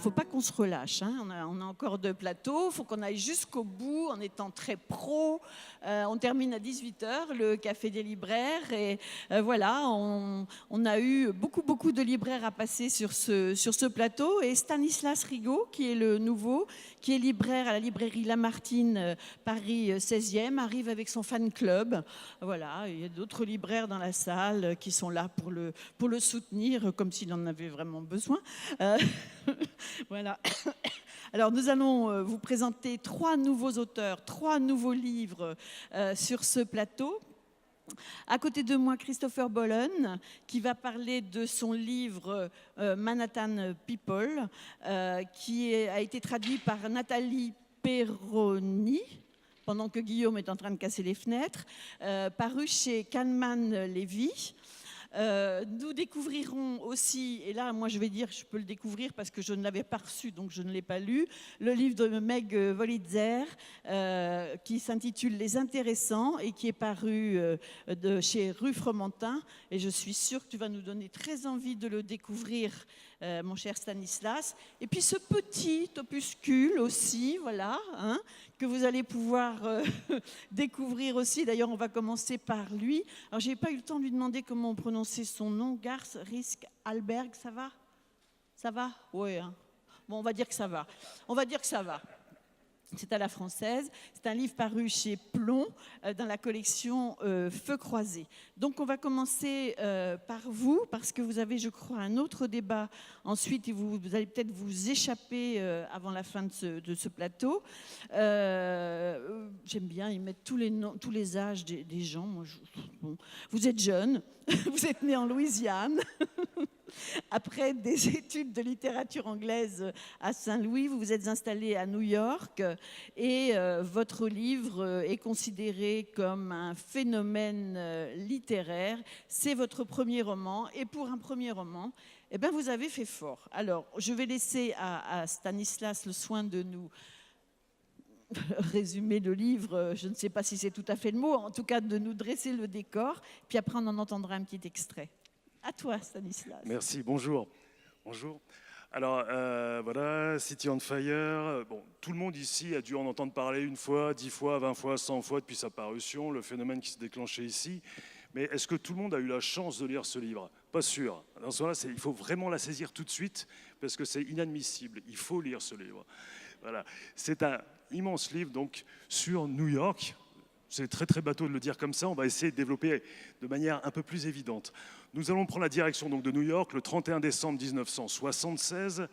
faut pas qu'on se relâche. Hein. On a encore 2 plateaux. Il faut qu'on aille jusqu'au bout en étant très pro. On termine à 18h, le Café des libraires. Et voilà, on a eu beaucoup de libraires à passer sur ce plateau. Et Stanislas Rigaud, qui est le nouveau, qui est libraire à la librairie Lamartine, Paris 16e, arrive avec son fan club. Voilà, il y a d'autres libraires dans la salle qui sont là pour le soutenir, comme s'il en avait vraiment besoin. Voilà. Alors, nous allons vous présenter 3 nouveaux auteurs, 3 nouveaux livres sur ce plateau. À côté de moi, Christopher Bollen, qui va parler de son livre Manhattan People, qui a été traduit par Nathalie Perroni, pendant que Guillaume est en train de casser les fenêtres, paru chez Kahneman Levy. Nous découvrirons aussi, et là moi je vais dire je peux le découvrir parce que je ne l'avais pas reçu donc je ne l'ai pas lu, le livre de Meg Wolitzer qui s'intitule Les Intéressants et qui est paru chez Rue Fromentin, et je suis sûre que tu vas nous donner très envie de le découvrir, mon cher Stanislas. Et puis ce petit opuscule aussi, voilà, hein, que vous allez pouvoir découvrir aussi. D'ailleurs, on va commencer par lui. Alors, je n'ai pas eu le temps de lui demander comment on prononçait son nom. Gars Risk Alberg, ça va? Ça va? Oui. Hein. Bon, on va dire que ça va. On va dire que ça va. C'est à la française. C'est un livre paru chez Plomb dans la collection Feu croisé. Donc, on va commencer par vous, parce que vous avez, je crois, un autre débat ensuite et vous allez peut-être vous échapper avant la fin de ce plateau. J'aime bien, ils mettent tous les âges des gens. Moi, bon. Vous êtes jeune, vous êtes né en Louisiane. Après des études de littérature anglaise à Saint-Louis, vous vous êtes installé à New York et votre livre est considéré comme un phénomène littéraire. C'est votre premier roman et pour un premier roman, eh bien, vous avez fait fort. Alors, je vais laisser à Stanislas le soin de nous résumer le livre. Je ne sais pas si c'est tout à fait le mot, en tout cas de nous dresser le décor, puis après on en entendra un petit extrait. À toi, Stanislas. Merci, bonjour. Bonjour. Alors, voilà, City on Fire. Bon, tout le monde ici a dû en entendre parler 1 fois, 10 fois, 20 fois, 100 fois depuis sa parution, le phénomène qui s'est déclenché ici. Mais est-ce que tout le monde a eu la chance de lire ce livre? Pas sûr. Dans ce cas-là, il faut vraiment la saisir tout de suite parce que c'est inadmissible. Il faut lire ce livre. Voilà. C'est un immense livre donc, sur New York. C'est très bateau de le dire comme ça, on va essayer de développer de manière un peu plus évidente. Nous allons prendre la direction donc, de New York le 31 décembre 1976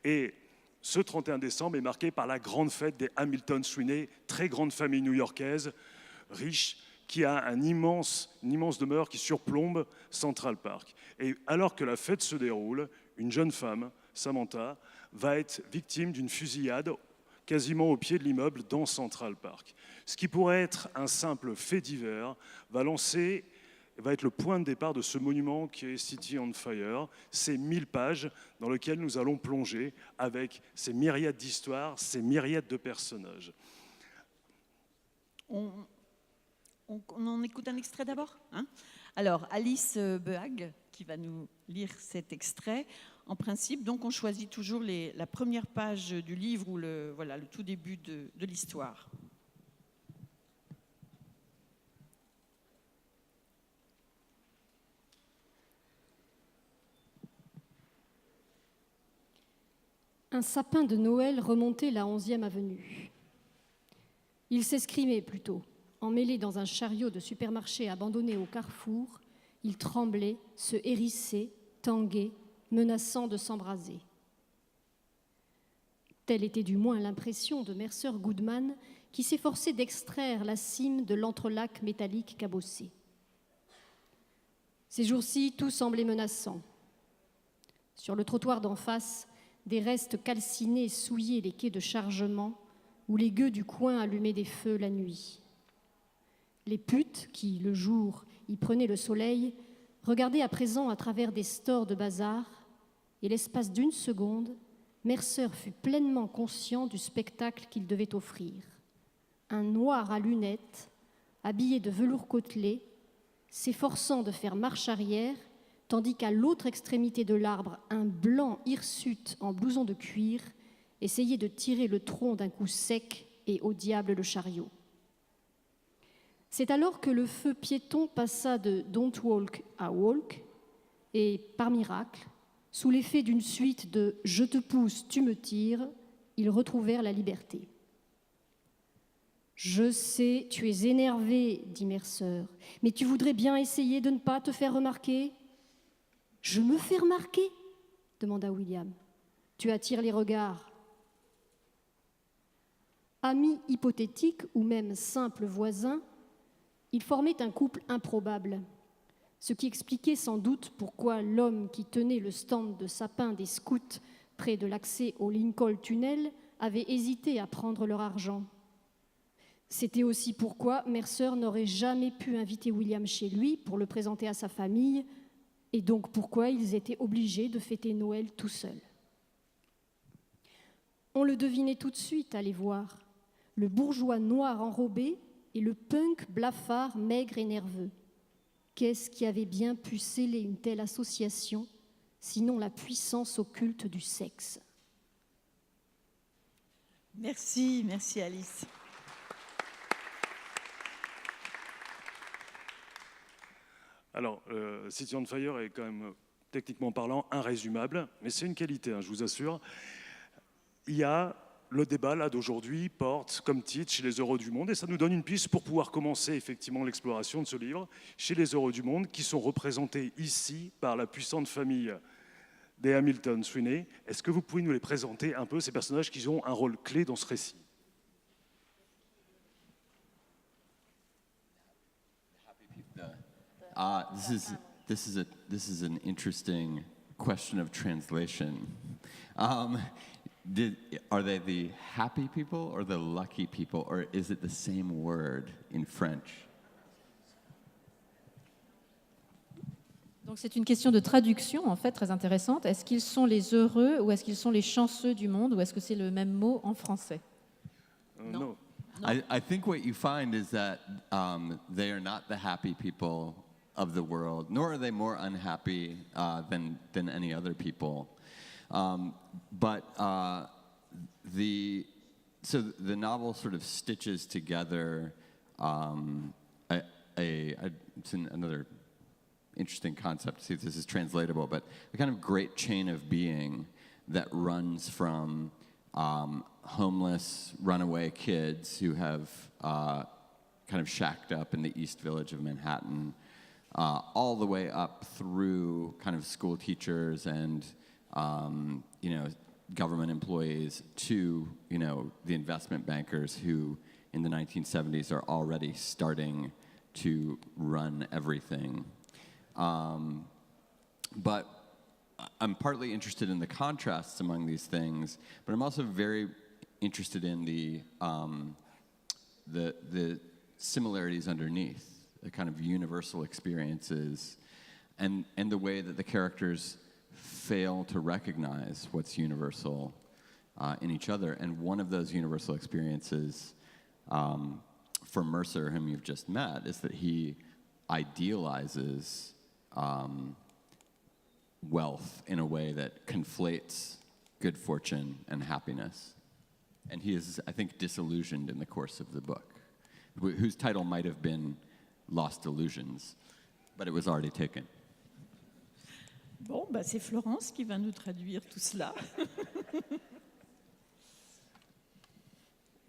et ce 31 décembre est marqué par la grande fête des Hamilton Sweeney, très grande famille new-yorkaise, riche, qui a une immense demeure qui surplombe Central Park. Et alors que la fête se déroule, une jeune femme, Samantha, va être victime d'une fusillade quasiment au pied de l'immeuble dans Central Park. Ce qui pourrait être un simple fait divers va être le point de départ de ce monument qui est City on Fire, ces 1000 pages dans lesquelles nous allons plonger avec ces myriades d'histoires, ces myriades de personnages. On en écoute un extrait d'abord, hein? Alors, Alice Behag, qui va nous lire cet extrait. En principe, donc, on choisit toujours la première page du livre ou le tout début de l'histoire. Un sapin de Noël remontait la 11e avenue. Il s'escrimait plutôt. Emmêlé dans un chariot de supermarché abandonné au carrefour, il tremblait, se hérissait, tanguait, menaçant de s'embraser. Telle était du moins l'impression de Mercer Goodman, qui s'efforçait d'extraire la cime de l'entrelac métallique cabossé. Ces jours-ci, tout semblait menaçant. Sur le trottoir d'en face, des restes calcinés souillaient les quais de chargement où les gueux du coin allumaient des feux la nuit. Les putes, qui, le jour, y prenaient le soleil, regardaient à présent à travers des stores de bazar, et l'espace d'une seconde, Mercer fut pleinement conscient du spectacle qu'il devait offrir. Un noir à lunettes, habillé de velours côtelé, s'efforçant de faire marche arrière, tandis qu'à l'autre extrémité de l'arbre, un blanc hirsute en blouson de cuir essayait de tirer le tronc d'un coup sec et au diable le chariot. C'est alors que le feu piéton passa de « Don't walk » à « walk » et, par miracle, sous l'effet d'une suite de « Je te pousse, tu me tires », ils retrouvèrent la liberté. « Je sais, tu es énervé, dit Mercer, mais tu voudrais bien essayer de ne pas te faire remarquer ?»« Je me fais remarquer ?» demanda William. « Tu attires les regards. » Amis hypothétiques ou même simples voisins, ils formaient un couple improbable, ce qui expliquait sans doute pourquoi l'homme qui tenait le stand de sapin des scouts près de l'accès au Lincoln Tunnel avait hésité à prendre leur argent. C'était aussi pourquoi Mercer n'aurait jamais pu inviter William chez lui pour le présenter à sa famille, et donc pourquoi ils étaient obligés de fêter Noël tout seuls. On le devinait tout de suite, allez voir, le bourgeois noir enrobé et le punk blafard maigre et nerveux. Qu'est-ce qui avait bien pu sceller une telle association, sinon la puissance occulte du sexe? Merci Alice. Alors, City on Fire est quand même, techniquement parlant, irrésumable, mais c'est une qualité, hein, je vous assure. Il y a le débat là d'aujourd'hui porte comme titre Chez les heureux du monde, et ça nous donne une piste pour pouvoir commencer effectivement l'exploration de ce livre, Chez les heureux du monde, qui sont représentés ici par la puissante famille des Hamilton Sweeney. Est-ce que vous pouvez nous les présenter un peu, ces personnages qui ont un rôle clé dans ce récit? This is an interesting question of translation. Are they the happy people or the lucky people, or is it the same word in French? Donc c'est une question de traduction en fait très intéressante. Est-ce qu'ils sont les heureux ou est-ce qu'ils sont les chanceux du monde, ou est-ce que c'est le même mot en français? Non. I think what you find is that they are not the happy people of the world, nor are they more unhappy than any other people. But the novel sort of stitches together it's another interesting concept, to see if this is translatable, but a kind of great chain of being that runs from homeless runaway kids who have kind of shacked up in the East Village of Manhattan, all the way up through kind of school teachers and government employees to the investment bankers who in the 1970s are already starting to run everything. But I'm partly interested in the contrasts among these things, but I'm also very interested in the similarities underneath, the kind of universal experiences, and the way that the characters fail to recognize what's universal in each other. And one of those universal experiences for Mercer, whom you've just met, is that he idealizes wealth in a way that conflates good fortune and happiness. And he is, I think, disillusioned in the course of the book, whose title might have been Lost Illusions, but it was already taken. Bon, c'est Florence qui va nous traduire tout cela.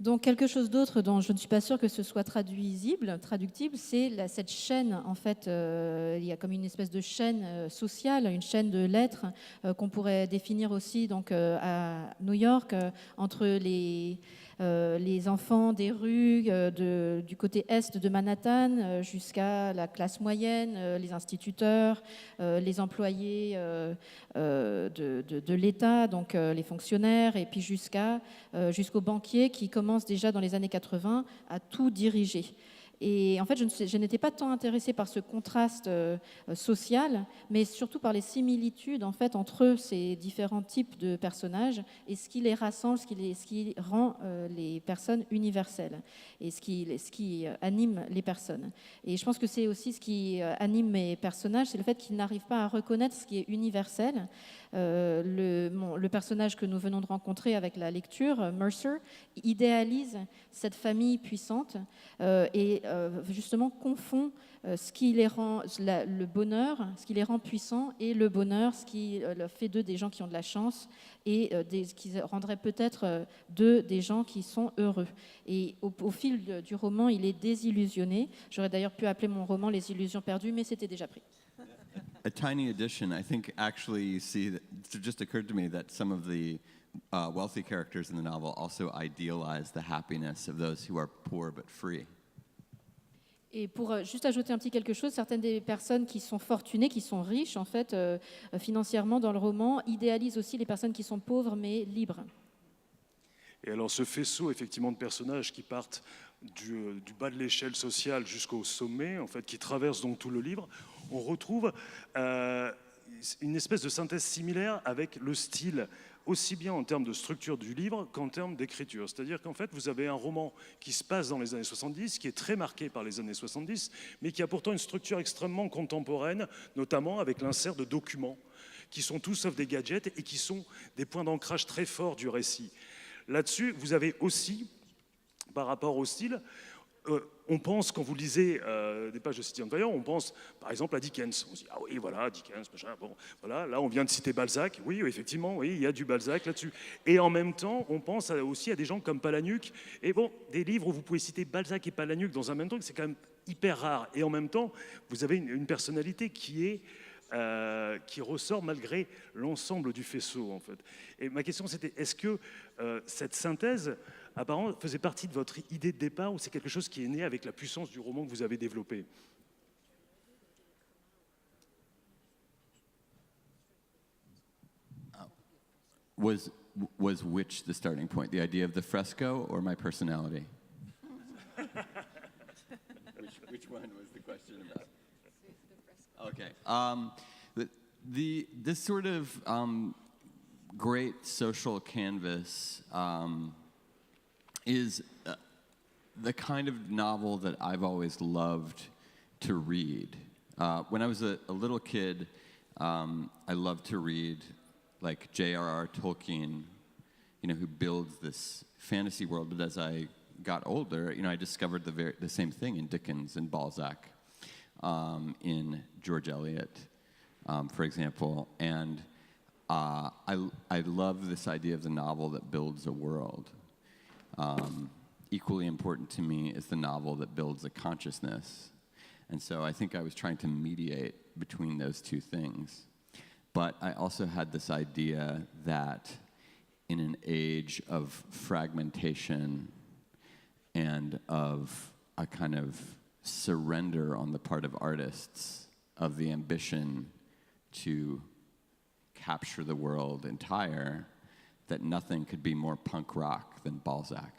Donc quelque chose d'autre dont je ne suis pas sûre que ce soit traductible, c'est cette chaîne, en fait, il y a comme une espèce de chaîne sociale, une chaîne de lettres qu'on pourrait définir aussi donc, à New York, entre les enfants des rues du côté est de Manhattan jusqu'à la classe moyenne, les instituteurs, les employés de l'État, donc les fonctionnaires, et puis jusqu'aux banquiers qui commencent déjà dans les années 80 à tout diriger. Et en fait, je n'étais pas tant intéressée par ce contraste social, mais surtout par les similitudes en fait entre ces différents types de personnages et ce qui les rassemble, ce qui rend les personnes universelles et ce qui anime les personnes. Et je pense que c'est aussi ce qui anime mes personnages, c'est le fait qu'ils n'arrivent pas à reconnaître ce qui est universel. Le personnage que nous venons de rencontrer avec la lecture, Mercer, idéalise cette famille puissante et justement confond ce qui les rend le bonheur, ce qui les rend puissants, et le bonheur, ce qui fait d'eux des gens qui ont de la chance et ce qui rendrait peut-être d'eux des gens qui sont heureux. Et au fil du roman, il est désillusionné. J'aurais d'ailleurs pu appeler mon roman Les Illusions perdues, mais c'était déjà pris. A tiny addition. I think actually you see that it just occurred to me that some of the wealthy characters in the novel also idealize the happiness of those who are poor but free. Et pour juste ajouter un petit quelque chose, certaines des personnes qui sont fortunées, qui sont riches en fait financièrement dans le roman, idéalisent aussi les personnes qui sont pauvres mais libres. Et alors ce faisceau effectivement de personnages qui partent du bas de l'échelle sociale jusqu'au sommet, en fait, qui traversent donc tout le livre, on retrouve une espèce de synthèse similaire avec le style, aussi bien en termes de structure du livre qu'en termes d'écriture. C'est-à-dire qu'en fait, vous avez un roman qui se passe dans les années 70, qui est très marqué par les années 70, mais qui a pourtant une structure extrêmement contemporaine, notamment avec l'insert de documents, qui sont tous sauf des gadgets et qui sont des points d'ancrage très forts du récit. Là-dessus, vous avez aussi, par rapport au style, on pense, quand vous lisez des pages de City on Fire, on pense par exemple à Dickens. On se dit, ah oui, voilà, Dickens, machin, bon, voilà, là on vient de citer Balzac. Oui, effectivement, oui, il y a du Balzac là-dessus. Et en même temps, on pense aussi à des gens comme Palahniuk. Et bon, des livres où vous pouvez citer Balzac et Palahniuk dans un même truc, c'est quand même hyper rare. Et en même temps, vous avez une personnalité qui ressort malgré l'ensemble du faisceau, en fait. Et ma question, c'était, est-ce que cette synthèse apparemment faisait partie de votre idée de départ ou c'est quelque chose qui est né avec la puissance du roman que vous avez développé? Was which the starting point? The idea of the fresco or my personality? Which one was the question about? Okay. This sort of great social canvas is the kind of novel that I've always loved to read. When I was a little kid, I loved to read like J.R.R. Tolkien, who builds this fantasy world. But as I got older, I discovered the same thing in Dickens and Balzac, in George Eliot, for example. And I love this idea of the novel that builds a world. Equally important to me is the novel that builds a consciousness. And so I think I was trying to mediate between those two things. But I also had this idea that in an age of fragmentation and of a kind of surrender on the part of artists of the ambition to capture the world entire, that nothing could be more punk rock than Balzac.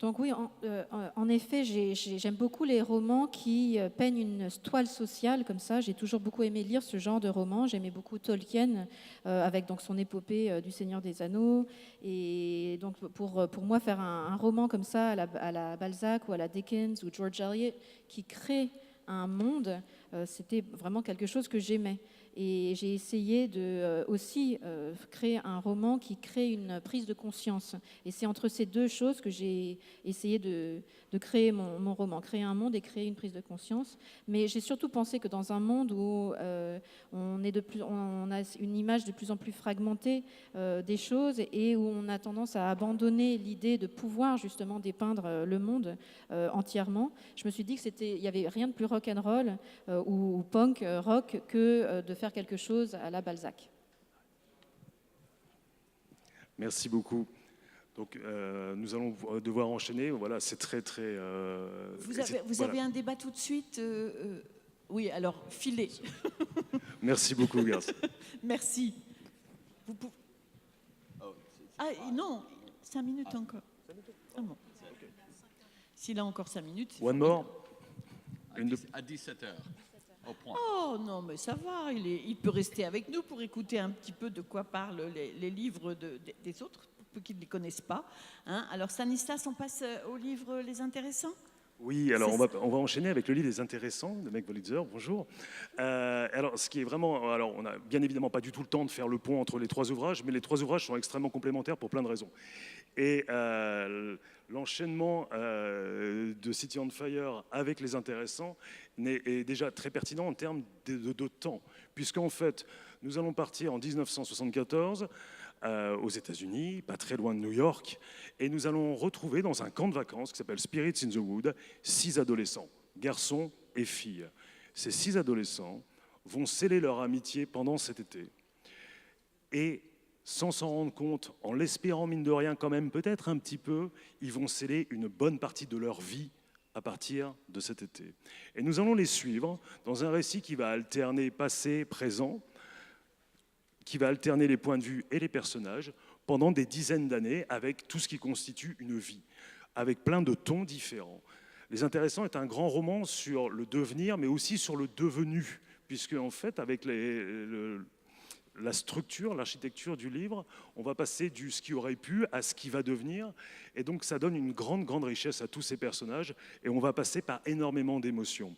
Donc oui, en effet, j'aime beaucoup les romans qui peignent une toile sociale comme ça. J'ai toujours beaucoup aimé lire ce genre de romans. J'aimais beaucoup Tolkien avec donc son épopée du Seigneur des Anneaux. Et donc pour moi, faire un roman comme ça à la Balzac ou à la Dickens ou George Eliot qui crée un monde, c'était vraiment quelque chose que j'aimais. Et j'ai essayé de aussi créer un roman qui crée une prise de conscience. Et c'est entre ces deux choses que j'ai essayé de créer mon roman, créer un monde et créer une prise de conscience. Mais j'ai surtout pensé que dans un monde où on a une image de plus en plus fragmentée des choses et où on a tendance à abandonner l'idée de pouvoir justement dépeindre le monde entièrement, je me suis dit qu'il n'y avait rien de plus rock'n'roll ou punk rock que de faire quelque chose à la Balzac. Merci beaucoup. Donc, nous allons devoir enchaîner. Voilà, c'est très. Vous avez un débat tout de suite oui, alors, filez. Merci beaucoup, Gers. Merci. Oh, Ah non, 5 minutes encore. Ah bon. S'il a encore 5 minutes. c'est One formidable. more. À 17h, au point. Oh non, mais ça va, il peut rester avec nous pour écouter un petit peu de quoi parlent les livres des autres, pour peu qu'ils ne les connaissent pas. Hein. Alors Stanislas, on passe au livre Les Intéressants. Oui, alors on va enchaîner avec le livre des intéressants de Meg Wolitzer. Bonjour. Alors, ce qui est vraiment, alors on n'a bien évidemment pas du tout le temps de faire le pont entre les 3 ouvrages, mais les 3 ouvrages sont extrêmement complémentaires pour plein de raisons. Et l'enchaînement de City on Fire avec les intéressants est déjà très pertinent en termes de temps, puisqu'en fait, nous allons partir en 1974. Aux États-Unis, pas très loin de New York, et nous allons retrouver dans un camp de vacances qui s'appelle Spirits in the Wood 6 adolescents, garçons et filles. Ces 6 adolescents vont sceller leur amitié pendant cet été. Et sans s'en rendre compte, en l'espérant mine de rien quand même peut-être un petit peu, ils vont sceller une bonne partie de leur vie à partir de cet été. Et nous allons les suivre dans un récit qui va alterner passé, présent, qui va alterner les points de vue et les personnages pendant des dizaines d'années avec tout ce qui constitue une vie, avec plein de tons différents. Les Intéressants est un grand roman sur le devenir, mais aussi sur le devenu, puisque en fait, avec la structure, l'architecture du livre, on va passer du ce qui aurait pu à ce qui va devenir, et donc ça donne une grande richesse à tous ces personnages, et on va passer par énormément d'émotions.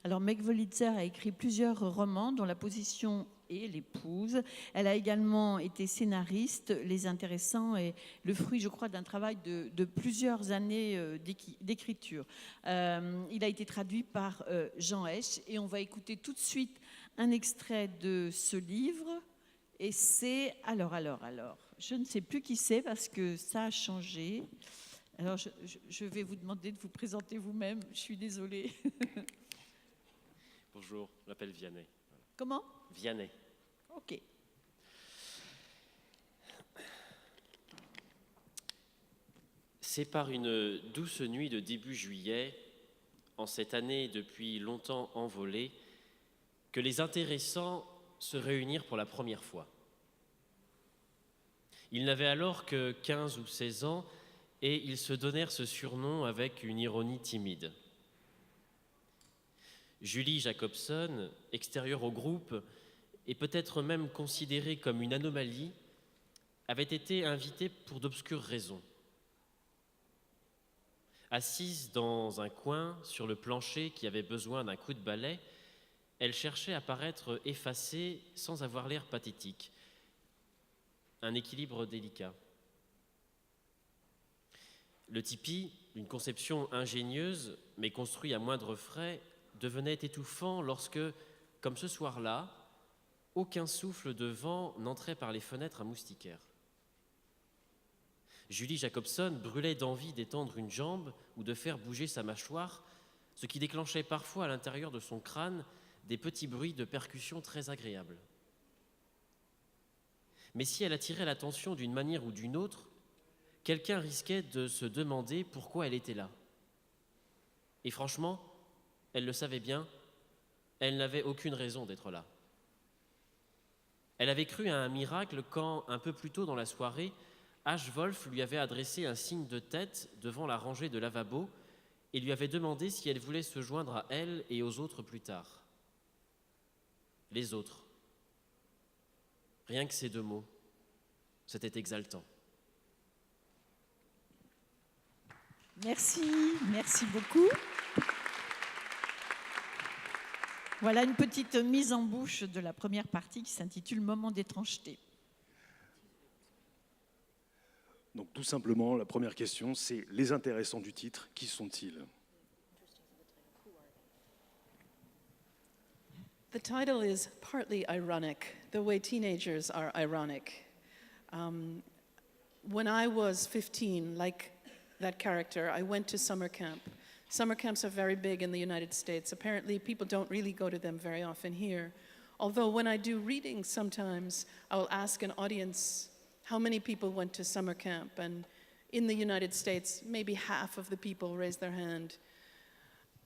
Alors Meg Wolitzer a écrit plusieurs romans dont La Position et L'épouse. Elle a également été scénariste. Les Intéressants est le fruit, je crois, d'un travail de plusieurs années d'écriture. Il a été traduit par Jean Hesch et on va écouter tout de suite un extrait de ce livre. Et c'est... Alors, je ne sais plus qui c'est parce que ça a changé. Alors, je vais vous demander de vous présenter vous-même. Je suis désolée. Bonjour, je m'appelle Vianney. Comment ? Vianney. Ok. C'est par une douce nuit de début juillet, en cette année depuis longtemps envolée, que les intéressants se réunirent pour la première fois. Ils n'avaient alors que 15 ou 16 ans et ils se donnèrent ce surnom avec une ironie timide. Julie Jacobson, extérieure au groupe, et peut-être même considérée comme une anomalie, avait été invitée pour d'obscures raisons. Assise dans un coin, sur le plancher qui avait besoin d'un coup de balai, elle cherchait à paraître effacée sans avoir l'air pathétique. Un équilibre délicat. Le tipi, une conception ingénieuse, mais construit à moindre frais, devenait étouffant lorsque, comme ce soir-là, aucun souffle de vent n'entrait par les fenêtres à moustiquaires. Julie Jacobson brûlait d'envie d'étendre une jambe ou de faire bouger sa mâchoire, ce qui déclenchait parfois à l'intérieur de son crâne des petits bruits de percussion très agréables. Mais si elle attirait l'attention d'une manière ou d'une autre, quelqu'un risquait de se demander pourquoi elle était là. Et franchement, elle le savait bien, elle n'avait aucune raison d'être là. Elle avait cru à un miracle quand, un peu plus tôt dans la soirée, H. Wolf lui avait adressé un signe de tête devant la rangée de lavabos et lui avait demandé si elle voulait se joindre à elle et aux autres plus tard. Les autres. Rien que ces 2 mots, c'était exaltant. Merci beaucoup. Voilà une petite mise en bouche de la première partie qui s'intitule « Moment d'étrangeté ». Donc tout simplement, la première question, c'est les intéressants du titre, qui sont-ils ? The title is partly ironic, the way teenagers are ironic. When I was 15, like that character, I went to summer camp. Summer camps are very big in the United States. Apparently, people don't really go to them very often here. Although when I do readings sometimes, I will ask an audience how many people went to summer camp. And in the United States, maybe half of the people raise their hand.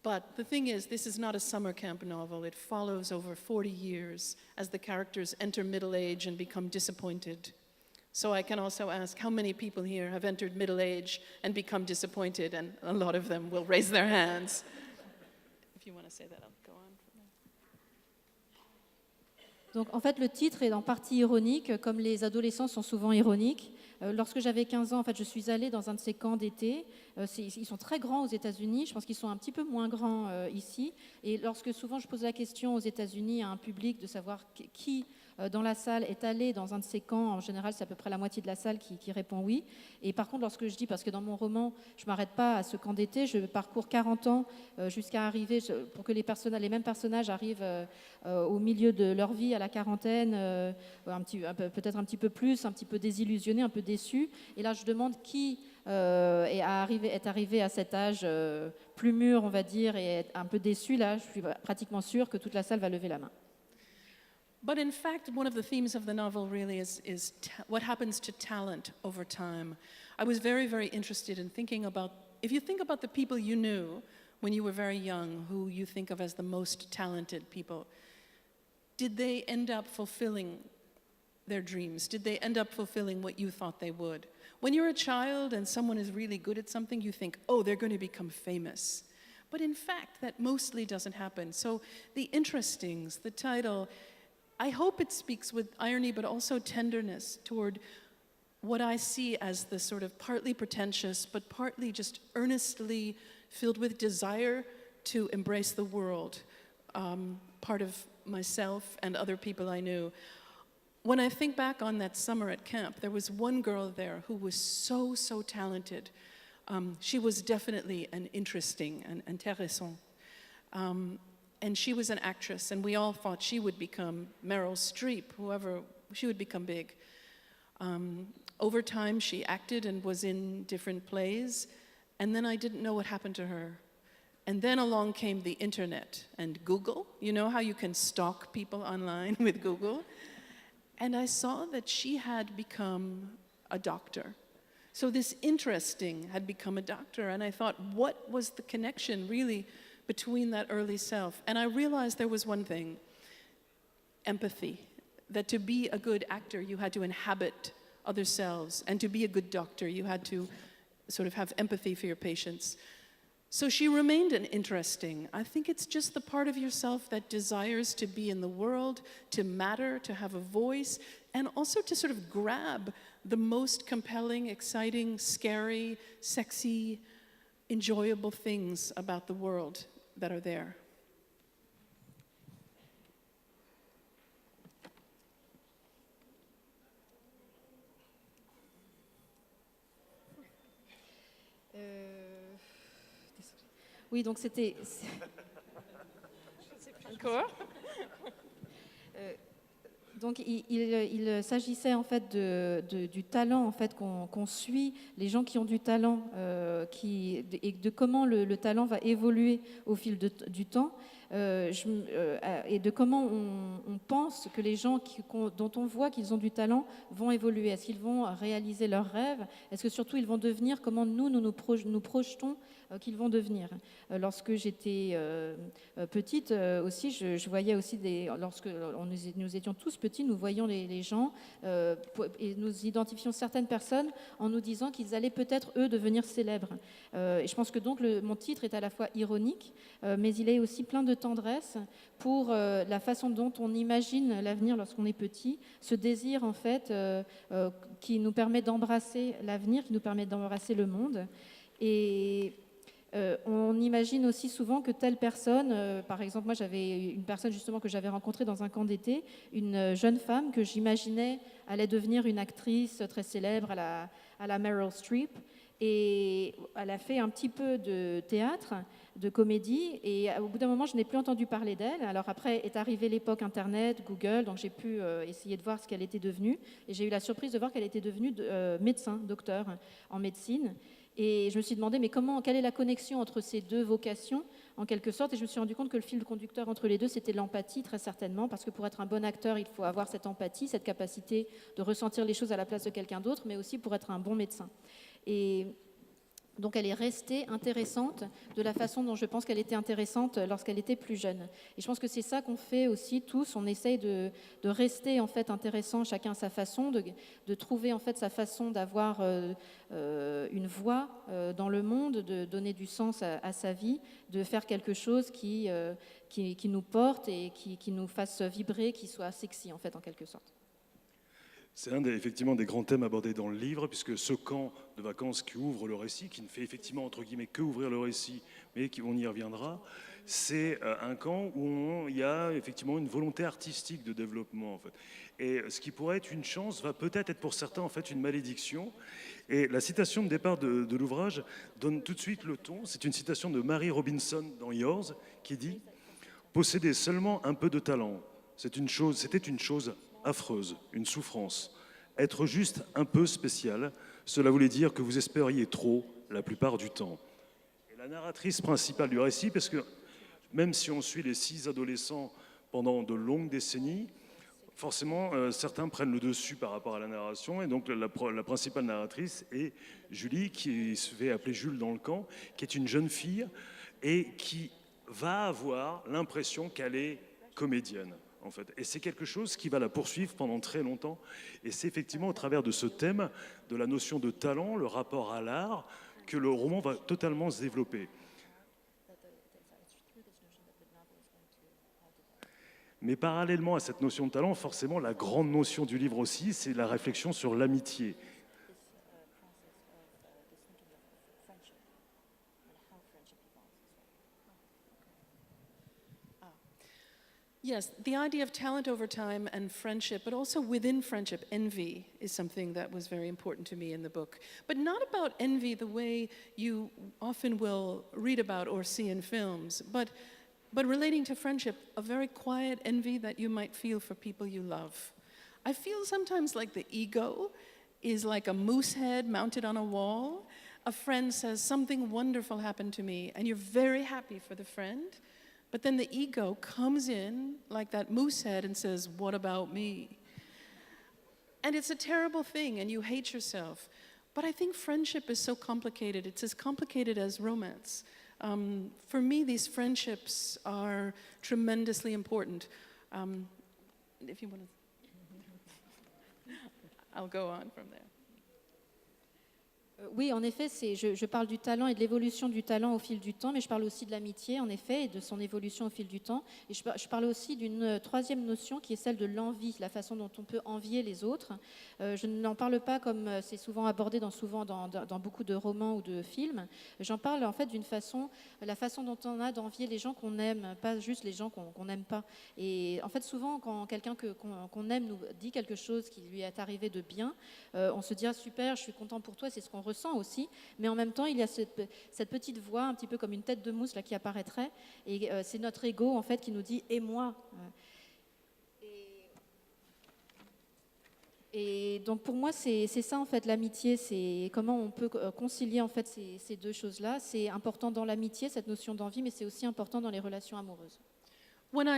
But the thing is, this is not a summer camp novel. It follows over 40 years as the characters enter middle age and become disappointed. So I can also ask how many people here have entered middle age and become disappointed, and a lot of them will raise their hands. If you want to say that, I'll go on. Donc en fait, le titre est en partie ironique, comme les adolescents sont souvent ironiques. Lorsque j'avais 15 ans, en fait, je suis allée dans un de ces camps d'été. Ils sont très grands aux États-Unis. Je pense qu'ils sont un petit peu moins grands ici. Et lorsque souvent je pose la question aux États-Unis à un public de savoir qui dans la salle est allé dans un de ces camps, en général, c'est à peu près la moitié de la salle qui répond oui. Et par contre, lorsque je dis, parce que dans mon roman, je ne m'arrête pas à ce camp d'été, je parcours 40 ans jusqu'à arriver, pour que les mêmes personnages arrivent au milieu de leur vie, à la quarantaine, peut-être un petit peu plus, un petit peu désillusionnés, un peu déçus. Et là, je demande qui est arrivé à cet âge plus mûr, on va dire, et est un peu déçu. Là, je suis pratiquement sûre que toute la salle va lever la main. But in fact, one of the themes of the novel really is what happens to talent over time. I was very, very interested in thinking about, if you think about the people you knew when you were very young, who you think of as the most talented people, did they end up fulfilling their dreams? Did they end up fulfilling what you thought they would? When you're a child and someone is really good at something, you think, oh, they're going to become famous. But in fact, that mostly doesn't happen. So The Interestings, the title, I hope it speaks with irony but also tenderness toward what I see as the sort of partly pretentious but partly just earnestly filled with desire to embrace the world, part of myself and other people I knew. When I think back on that summer at camp, there was one girl there who was so, so talented. She was definitely an interesting and intéressant. And she was an actress, and we all thought she would become Meryl Streep, whoever, she would become big. Over time, she acted and was in different plays, and then I didn't know what happened to her. And then along came the internet and Google. You know how you can stalk people online with Google? And I saw that she had become a doctor. So this Interesting had become a doctor, and I thought, what was the connection really between that early self? And I realized there was one thing: empathy. That to be a good actor, you had to inhabit other selves, and to be a good doctor, you had to sort of have empathy for your patients. So she remained an Interesting. I think it's just the part of yourself that desires to be in the world, to matter, to have a voice, and also to sort of grab the most compelling, exciting, scary, sexy, enjoyable things about the world that are there. Oui, donc c'était. Encore? Donc il s'agissait en fait du talent en fait qu'on suit, les gens qui ont du talent, et de comment le talent va évoluer au fil du temps, et de comment on pense que les gens dont on voit qu'ils ont du talent vont évoluer. Est-ce qu'ils vont réaliser leurs rêves? Est-ce que surtout ils vont devenir comment nous projetons qu'ils vont devenir? Lorsque j'étais petite aussi, je voyais aussi lorsque nous étions tous petits, nous voyions les gens et nous identifions certaines personnes en nous disant qu'ils allaient peut-être eux devenir célèbres. Et je pense que donc mon titre est à la fois ironique, mais il est aussi plein de tendresse pour la façon dont on imagine l'avenir lorsqu'on est petit, ce désir en fait qui nous permet d'embrasser l'avenir, qui nous permet d'embrasser le monde. Et on imagine aussi souvent que telle personne, par exemple, moi j'avais une personne justement que j'avais rencontrée dans un camp d'été, une jeune femme que j'imaginais allait devenir une actrice très célèbre à la Meryl Streep, et elle a fait un petit peu de théâtre, de comédie, et au bout d'un moment je n'ai plus entendu parler d'elle. Alors après est arrivée l'époque Internet, Google, donc j'ai pu essayer de voir ce qu'elle était devenue, et j'ai eu la surprise de voir qu'elle était devenue médecin, docteur en médecine. Et je me suis demandé, mais quelle est la connexion entre ces deux vocations, en quelque sorte? Et je me suis rendu compte que le fil conducteur entre les deux, c'était l'empathie, très certainement, parce que pour être un bon acteur, il faut avoir cette empathie, cette capacité de ressentir les choses à la place de quelqu'un d'autre, mais aussi pour être un bon médecin. Et Donc elle est restée intéressante de la façon dont je pense qu'elle était intéressante lorsqu'elle était plus jeune. Et je pense que c'est ça qu'on fait aussi tous, on essaye de rester en fait intéressant chacun à sa façon, de trouver en fait sa façon d'avoir une voix dans le monde, de donner du sens à sa vie, de faire quelque chose qui nous porte et qui nous fasse vibrer, qui soit sexy en fait en quelque sorte. C'est effectivement des grands thèmes abordés dans le livre, puisque ce camp de vacances qui ouvre le récit, qui ne fait effectivement entre guillemets que ouvrir le récit, mais on y reviendra, c'est un camp où il y a effectivement une volonté artistique de développement en fait. Et ce qui pourrait être une chance va peut-être être pour certains en fait une malédiction. Et la citation de départ de l'ouvrage donne tout de suite le ton. C'est une citation de Mary Robinson dans Yours qui dit « Posséder seulement un peu de talent, c'était une chose affreuse, une souffrance. Être juste un peu spécial, cela voulait dire que vous espériez trop la plupart du temps. » Et la narratrice principale du récit, parce que même si on suit les 6 adolescents pendant de longues décennies, forcément, certains prennent le dessus par rapport à la narration, et donc la principale narratrice est Julie, qui se fait appeler Jules dans le camp, qui est une jeune fille et qui va avoir l'impression qu'elle est comédienne. En fait. Et c'est quelque chose qui va la poursuivre pendant très longtemps. Et c'est effectivement au travers de ce thème, de la notion de talent, le rapport à l'art, que le roman va totalement se développer. Mais parallèlement à cette notion de talent, forcément, la grande notion du livre aussi, c'est la réflexion sur l'amitié. Yes, the idea of talent over time and friendship, but also within friendship, envy is something that was very important to me in the book. But not about envy the way you often will read about or see in films, but relating to friendship, a very quiet envy that you might feel for people you love. I feel sometimes like the ego is like a moose head mounted on a wall. A friend says, something wonderful happened to me, and you're very happy for the friend. But then the ego comes in like that moose head and says, what about me? And it's a terrible thing, and you hate yourself. But I think friendship is so complicated. It's as complicated as romance. For me, these friendships are tremendously important. If you want to, I'll go on from there. Oui, en effet, je parle du talent et de l'évolution du talent au fil du temps, mais je parle aussi de l'amitié, en effet, et de son évolution au fil du temps. Et je parle aussi d'une troisième notion qui est celle de l'envie, la façon dont on peut envier les autres. Je n'en parle pas comme c'est souvent abordé dans beaucoup de romans ou de films. J'en parle en fait la façon dont on a d'envier les gens qu'on aime, pas juste les gens qu'on n'aime pas. Et en fait, souvent, quand quelqu'un qu'on aime nous dit quelque chose qui lui est arrivé de bien, on se dit « Ah super, je suis content pour toi », c'est ce qu'on ressent aussi, mais en même temps il y a cette petite voix un petit peu comme une tête de mousse là, qui apparaîtrait, et c'est notre ego en fait qui nous dit et moi. Et donc pour moi c'est ça en fait l'amitié, c'est comment on peut concilier en fait ces deux choses là. C'est important dans l'amitié cette notion d'envie, mais c'est aussi important dans les relations amoureuses. When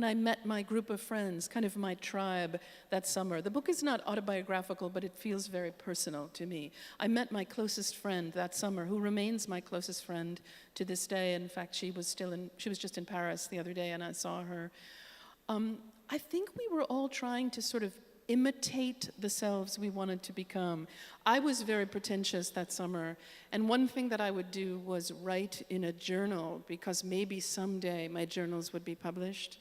I met my group of friends, kind of my tribe that summer, the book is not autobiographical, but it feels very personal to me. I met my closest friend that summer, who remains my closest friend to this day. In fact, she was just in Paris the other day, and I saw her. I think we were all trying to sort of imitate the selves we wanted to become. I was very pretentious that summer, and one thing that I would do was write in a journal, because maybe someday my journals would be published.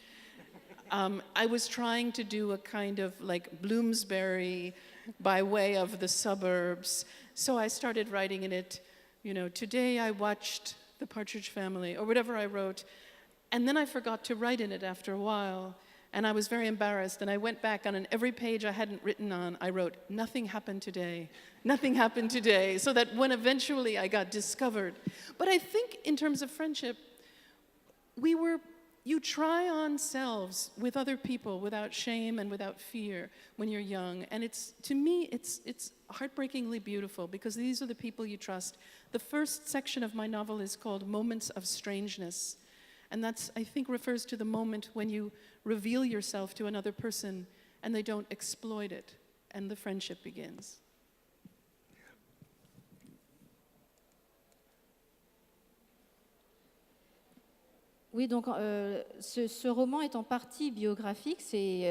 I was trying to do a kind of like Bloomsbury by way of the suburbs, so I started writing in it, you know, today I watched The Partridge Family, or whatever I wrote, and then I forgot to write in it after a while. And I was very embarrassed, and I went back on, and every page I hadn't written on, I wrote, nothing happened today, so that when eventually I got discovered. But I think in terms of friendship, you try on selves with other people without shame and without fear when you're young. And to me, it's heartbreakingly beautiful, because these are the people you trust. The first section of my novel is called Moments of Strangeness. And that's, I think, refers to the moment when you reveal yourself to another person and they don't exploit it, and the friendship begins. Oui, donc ce roman est en partie biographique. C'est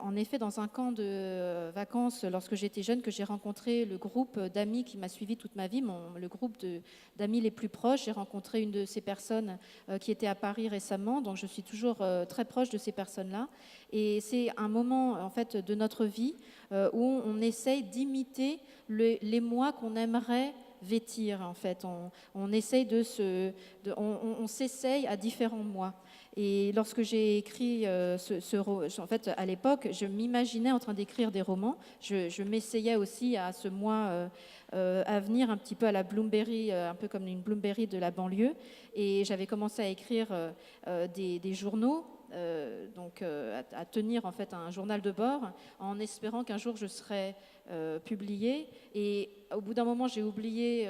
en effet dans un camp de vacances, lorsque j'étais jeune, que j'ai rencontré le groupe d'amis qui m'a suivi toute ma vie, le groupe d'amis les plus proches. J'ai rencontré une de ces personnes qui était à Paris récemment, donc je suis toujours très proche de ces personnes-là. Et c'est un moment en fait de notre vie où on essaye d'imiter les moi qu'on aimerait vêtir en fait. On essaye on s'essaye à différents mois. Et lorsque j'ai écrit en fait, à l'époque, je m'imaginais en train d'écrire des romans. Je m'essayais aussi à ce moi à venir un petit peu à la Bloomsbury, un peu comme une Bloomsbury de la banlieue. Et j'avais commencé à écrire des journaux. À tenir en fait un journal de bord en espérant qu'un jour je serais publiée. Et au bout d'un moment, j'ai oublié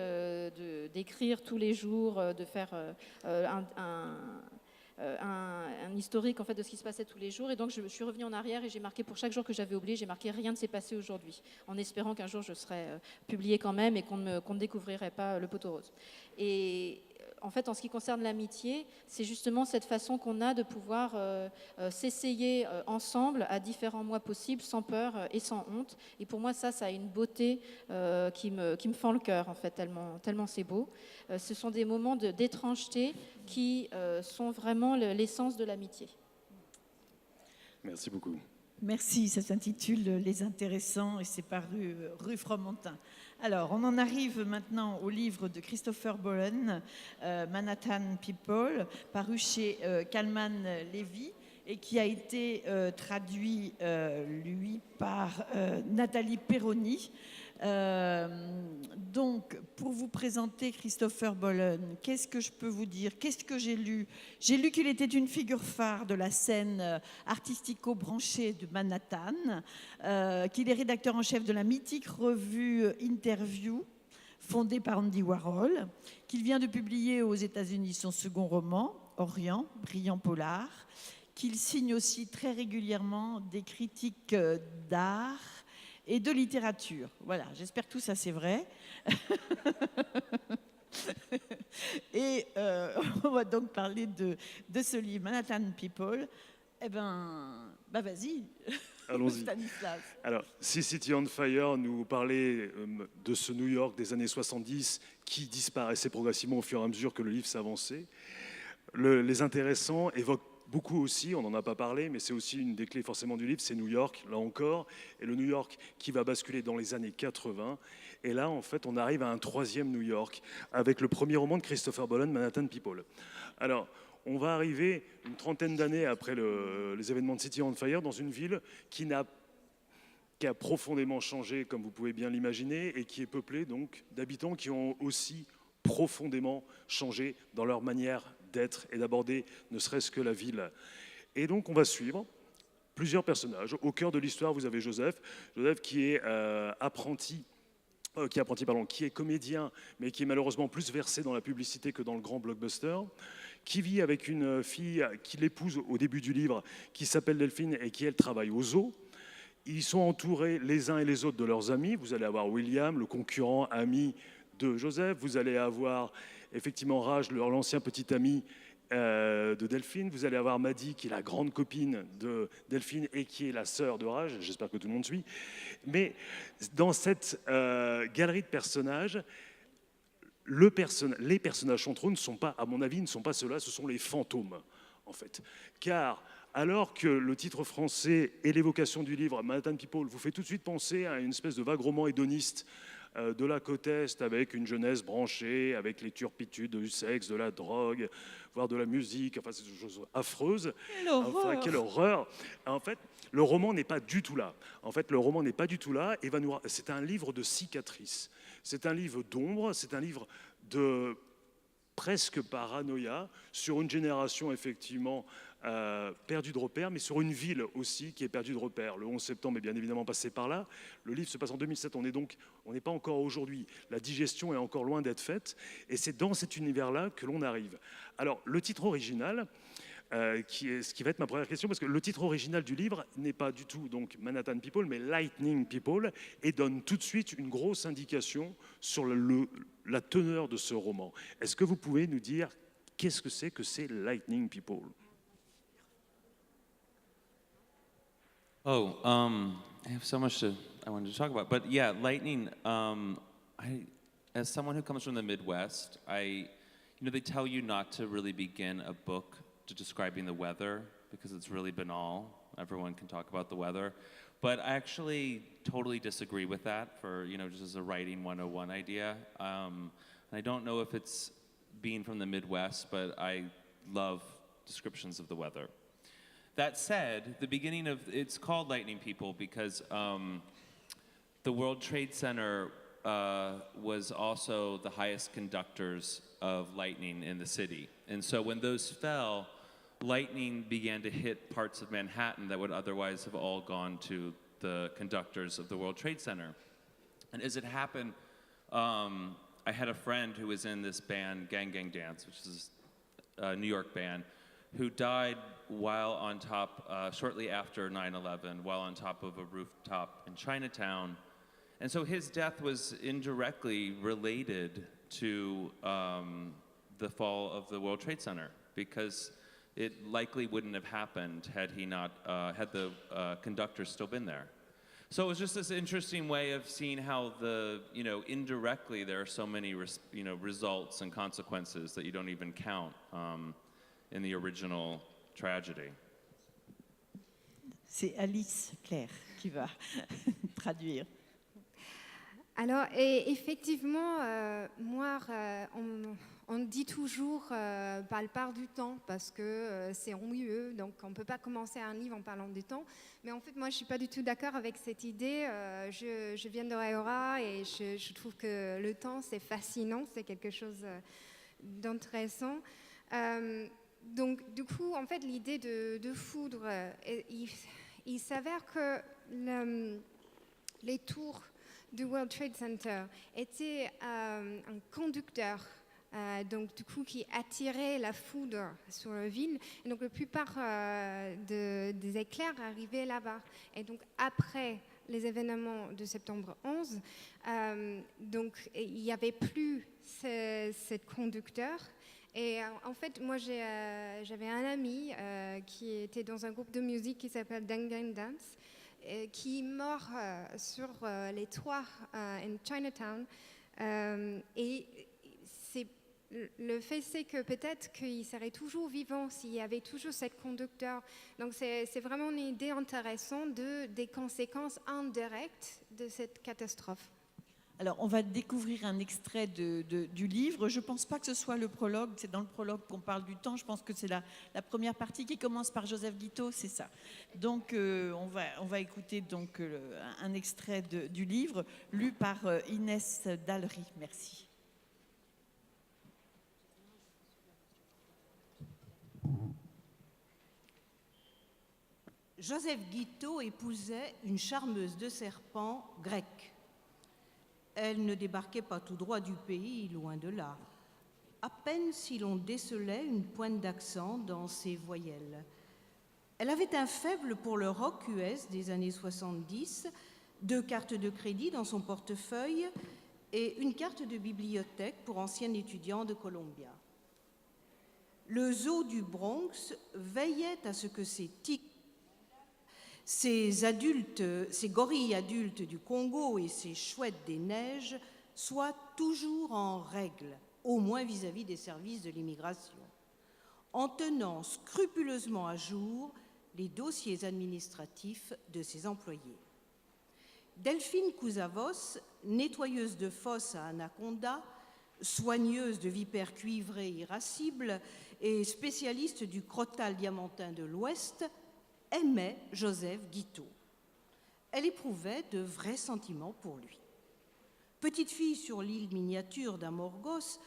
d'écrire tous les jours, de faire un historique en fait de ce qui se passait tous les jours. Et donc je suis revenue en arrière et j'ai marqué pour chaque jour que j'avais oublié, j'ai marqué rien ne s'est passé aujourd'hui, en espérant qu'un jour je serais publiée quand même et qu'on ne découvrirait pas le poteau rose. Et en fait, en ce qui concerne l'amitié, c'est justement cette façon qu'on a de pouvoir s'essayer ensemble à différents mois possibles, sans peur et sans honte. Et pour moi, ça a une beauté qui me fend le cœur, en fait, tellement c'est beau. Ce sont des moments d'étrangeté qui sont vraiment l'essence de l'amitié. Merci beaucoup. Merci, ça s'intitule Les Intéressants et c'est paru rue Fromentin. Alors, on en arrive maintenant au livre de Christopher Bolen, Manhattan People, paru chez Kalman Levy et qui a été traduit, lui, par Nathalie Perroni. Donc, pour vous présenter Christopher Bolen, qu'est-ce que je peux vous dire? Qu'est-ce que j'ai lu? J'ai lu qu'il était une figure phare de la scène artistico-branchée de Manhattan, qu'il est rédacteur en chef de la mythique revue Interview, fondée par Andy Warhol, qu'il vient de publier aux États-Unis son second roman, Orient, brillant polar, qu'il signe aussi très régulièrement des critiques d'art et de littérature. Voilà, j'espère que tout ça c'est vrai. Et on va donc parler de ce livre, Manhattan People. Eh ben vas-y. Allons-y. Stanislas. Alors, si City on Fire nous parlait de ce New York des années 70 qui disparaissait progressivement au fur et à mesure que le livre s'avançait, les intéressants évoquent beaucoup aussi, on n'en a pas parlé, mais c'est aussi une des clés forcément du livre, c'est New York, là encore, et le New York qui va basculer dans les années 80. Et là, en fait, on arrive à un troisième New York, avec le premier roman de Christopher Bolen, Manhattan People. Alors, on va arriver une trentaine d'années après les événements de City on Fire dans une ville qui a profondément changé, comme vous pouvez bien l'imaginer, et qui est peuplée donc d'habitants qui ont aussi profondément changé dans leur manière d'être et d'aborder ne serait-ce que la ville. Et donc on va suivre plusieurs personnages. Au cœur de l'histoire, vous avez Joseph qui est qui est comédien, mais qui est malheureusement plus versé dans la publicité que dans le grand blockbuster, qui vit avec une fille qu'il épouse au début du livre, qui s'appelle Delphine et qui, elle, travaille au zoo. Ils sont entourés les uns et les autres de leurs amis. Vous allez avoir William, le concurrent ami de Joseph. Vous allez avoir effectivement Raj, l'ancien petit ami de Delphine. Vous allez avoir Maddy, qui est la grande copine de Delphine et qui est la sœur de Raj. J'espère que tout le monde suit. Mais dans cette galerie de personnages, les personnages centraux ne sont pas, à mon avis, ne sont pas ceux-là, ce sont les fantômes, en fait. Car alors que le titre français et l'évocation du livre Manhattan People vous fait tout de suite penser à une espèce de vague roman hédoniste de la côte Est, avec une jeunesse branchée, avec les turpitudes du sexe, de la drogue, voire de la musique, enfin c'est des choses affreuses. Quelle horreur. En fait, le roman n'est pas du tout là. Et c'est un livre de cicatrices. C'est un livre d'ombre, c'est un livre de presque paranoïa sur une génération effectivement perdue de repère, mais sur une ville aussi qui est perdue de repère. Le 11 septembre est bien évidemment passé par là. Le livre se passe en 2007, on n'est pas encore aujourd'hui. La digestion est encore loin d'être faite, et c'est dans cet univers-là que l'on arrive. Alors, le titre original, ce qui va être ma première question, parce que le titre original du livre n'est pas du tout donc Manhattan People, mais Lightning People, et donne tout de suite une grosse indication sur la teneur de ce roman. Est-ce que vous pouvez nous dire qu'est-ce que c'est Lightning People? Oh, I have so much I wanted to talk about, but yeah, lightning. As someone who comes from the Midwest, they tell you not to really begin a book to describing the weather because it's really banal. Everyone can talk about the weather, but I actually totally disagree with that. For just as a writing 101 idea, and I don't know if it's being from the Midwest, but I love descriptions of the weather. That said, it's called Lightning People because the World Trade Center was also the highest conductors of lightning in the city. And so when those fell, lightning began to hit parts of Manhattan that would otherwise have all gone to the conductors of the World Trade Center. And as it happened, I had a friend who was in this band, Gang Gang Dance, which is a New York band, who died while on top, shortly after 9/11, while on top of a rooftop in Chinatown. And so his death was indirectly related to the fall of the World Trade Center, because it likely wouldn't have happened had had the conductors still been there. So it was just this interesting way of seeing how indirectly there are so many results and consequences that you don't even count in the original tragedy. C'est Alice Claire qui va traduire. Alors, et effectivement, moi, on dit toujours par le part du temps, parce que c'est ennuyeux, donc on ne peut pas commencer un livre en parlant du temps. Mais en fait, moi, je ne suis pas du tout d'accord avec cette idée. Je viens de Raora et je trouve que le temps, c'est fascinant, c'est quelque chose d'intéressant. Donc, du coup, en fait, l'idée de foudre, il s'avère que les tours du World Trade Center étaient un conducteur, donc du coup qui attirait la foudre sur la ville. Et donc la plupart des éclairs arrivaient là-bas. Et donc après les événements de septembre 11, donc il n'y avait plus ce conducteur. Et en fait, moi, j'avais un ami qui était dans un groupe de musique qui s'appelle Gang Gang Dance, qui est mort sur les toits en Chinatown. Et le fait, c'est que peut-être qu'il serait toujours vivant s'il y avait toujours ce conducteur. Donc, c'est vraiment une idée intéressante des conséquences indirectes de cette catastrophe. Alors, on va découvrir un extrait du livre. Je ne pense pas que ce soit le prologue. C'est dans le prologue qu'on parle du temps. Je pense que c'est la première partie qui commence par Joseph Guiteau, c'est ça. Donc, on va écouter donc, un extrait du livre lu par Inès Dallery. Merci. Joseph Guiteau épousait une charmeuse de serpent grecque. Elle ne débarquait pas tout droit du pays, loin de là. À peine si l'on décelait une pointe d'accent dans ses voyelles. Elle avait un faible pour le rock US des années 70, 2 cartes de crédit dans son portefeuille et une carte de bibliothèque pour ancien étudiant de Columbia. Le zoo du Bronx veillait à ce que ces tigres, ces gorilles adultes du Congo et ces chouettes des neiges soient toujours en règle, au moins vis-à-vis des services de l'immigration, en tenant scrupuleusement à jour les dossiers administratifs de ses employés. Delphine Kouzavos, nettoyeuse de fosses à anaconda, soigneuse de vipères cuivrées irascibles et spécialiste du crottal diamantin de l'Ouest, aimait Joseph Guiteau. Elle éprouvait de vrais sentiments pour lui. Petite fille sur l'île miniature d'Amorgos,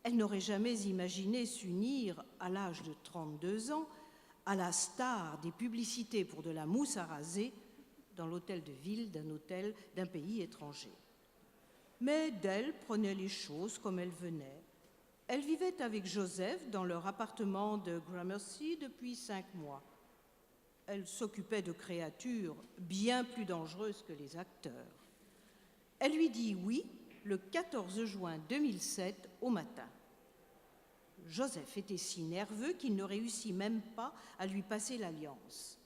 elle n'aurait jamais imaginé s'unir, à l'âge de 32 ans, à la star des publicités pour de la mousse à raser dans l'hôtel de ville d'un pays étranger. Mais d'elle prenait les choses comme elles venaient. Elle vivait avec Joseph dans leur appartement de Gramercy depuis 5 mois. Elle s'occupait de créatures bien plus dangereuses que les acteurs. Elle lui dit oui le 14 juin 2007 au matin. Joseph était si nerveux qu'il ne réussit même pas à lui passer l'alliance.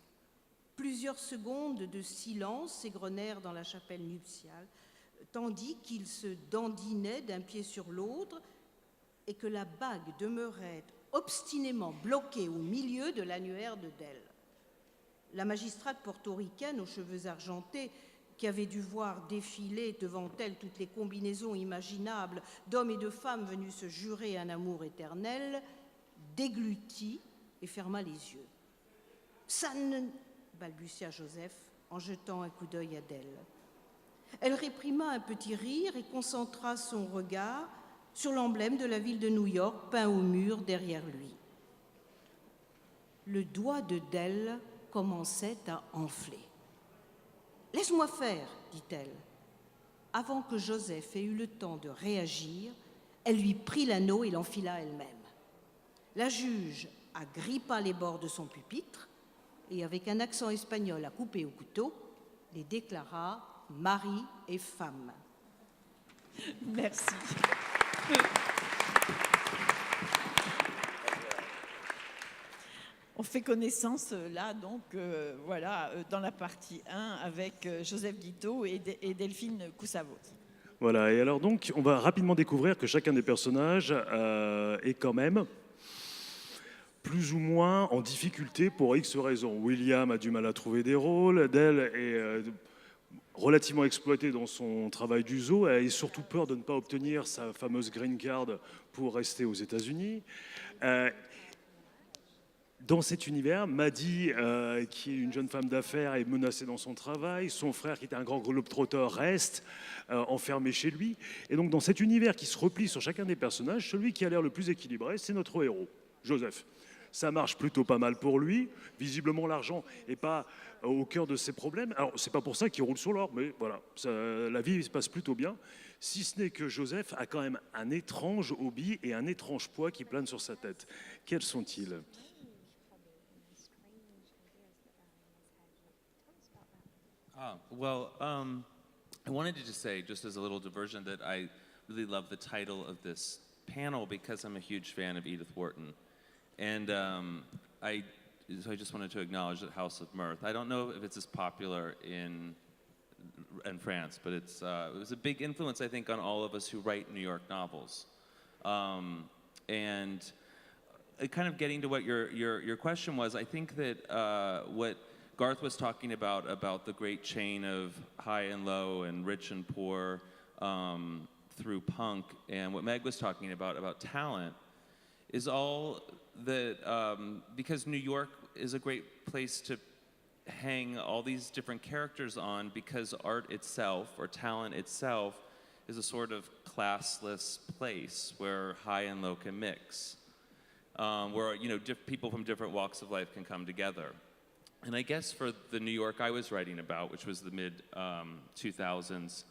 Plusieurs secondes de silence s'égrenèrent dans la chapelle nuptiale, tandis qu'ils se dandinaient d'un pied sur l'autre et que la bague demeurait obstinément bloquée au milieu de l'annuaire de Dell. La magistrate portoricaine aux cheveux argentés, qui avait dû voir défiler devant elle toutes les combinaisons imaginables d'hommes et de femmes venus se jurer un amour éternel, déglutit et ferma les yeux. « Ça ne... » balbutia Joseph en jetant un coup d'œil à Dell. Elle réprima un petit rire et concentra son regard sur l'emblème de la ville de New York peint au mur derrière lui. Le doigt de Dell commençait à enfler. « Laisse-moi faire, dit-elle. Avant que Joseph ait eu le temps de réagir, elle lui prit l'anneau et l'enfila elle-même. La juge agrippa les bords de son pupitre et, avec un accent espagnol à couper au couteau, les déclara mari et femme. Merci. On fait connaissance là, donc voilà, dans la partie 1 avec Joseph Guiteau et Delphine Coussavos. Voilà, et alors donc, on va rapidement découvrir que chacun des personnages est quand même plus ou moins en difficulté pour X raisons. William a du mal à trouver des rôles, Dell est relativement exploité dans son travail du zoo, elle a surtout peur de ne pas obtenir sa fameuse green card pour rester aux États-Unis. Dans cet univers, Maddie, qui est une jeune femme d'affaires, est menacée dans son travail. Son frère, qui était un grand globetrotter, reste enfermé chez lui. Et donc, dans cet univers qui se replie sur chacun des personnages, celui qui a l'air le plus équilibré, c'est notre héros, Joseph. Ça marche plutôt pas mal pour lui. Visiblement, l'argent n'est pas au cœur de ses problèmes. Alors, c'est pas pour ça qu'il roule sur l'or, mais voilà, la vie se passe plutôt bien. Si ce n'est que Joseph a quand même un étrange hobby et un étrange poids qui plane sur sa tête. Quels sont-ils ? I wanted to just say, just as a little diversion, that I really love the title of this panel because I'm a huge fan of Edith Wharton. And so I just wanted to acknowledge that House of Mirth. I don't know if it's as popular in France, but it was a big influence, I think, on all of us who write New York novels. And kind of getting to what your question was, I think that what Garth was talking about the great chain of high and low and rich and poor through punk, and what Meg was talking about talent, is all that, because New York is a great place to hang all these different characters on, because art itself, or talent itself, is a sort of classless place where high and low can mix, where people from different walks of life can come together. And I guess for the New York I was writing about, which was the mid-2000s,